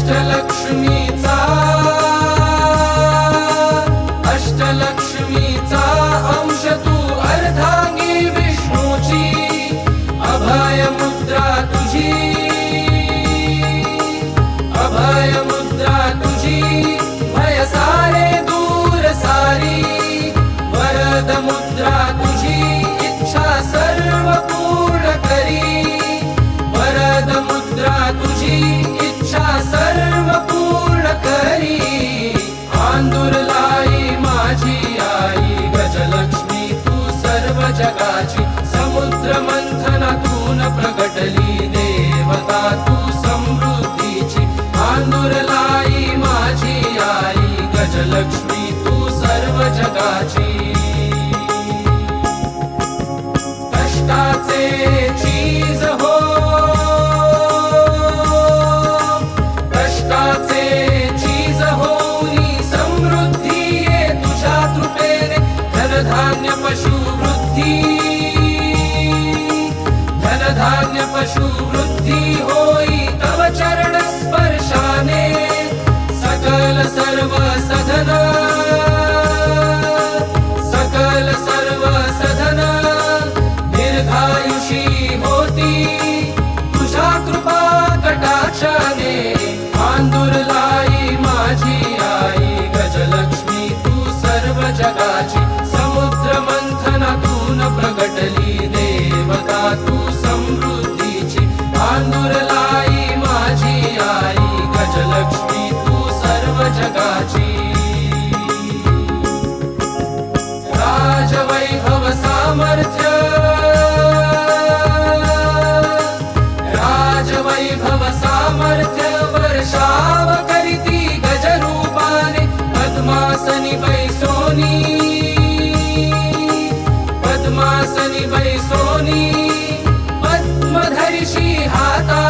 अष्टलक्ष्मीचा अष्टलक्ष्मीचा अंश तू अर्धांगी विष्णूची अभय मुद्रा तुझी अभय मुद्रा तुझी भय सारे दूर सारी वरद मुद्रा तुझी इच्छा सर्व पूर्ण करी वरद मुद्रा तुझी इच्छा सर्व पूर्ण करी आंदुरलाई माझी आई गजलक्ष्मी तू सर्व जगाची समुद्र मंथनातून प्रगटली देवता तू समृद्धीची आंदुरलाई माझी आई गजलक्ष्मी तू सर्व जगाची कष्टाचे चीज हो कष्टाचे चीज होनी समृद्धी ये तुझ्या कृपेने धनधान्य पशुवृद्धी धनधान्य पशुवृद्धी होई तव चरण स्पर्शाने सकल सर्व सधन सकल सर्व सधन दीर्घायुषी होती तुझ्या कृपा कटाक्षाने आंदुरलाई माझी आई गजलक्ष्मी तू सर्व जगाची समुद्र मंथनातून प्रगटली देवता तू समृद्धीची आंदुरलाई माझी आई गजलक्ष्मी तू सर्व जगाची राजवैभव सामर्थ्य राजवैभव सामर्थ्य वर्षाव करीती गजरूपाने पद्मासनी बैसोनी पद्मासनी बैसोनी पद्मधरिषी हाता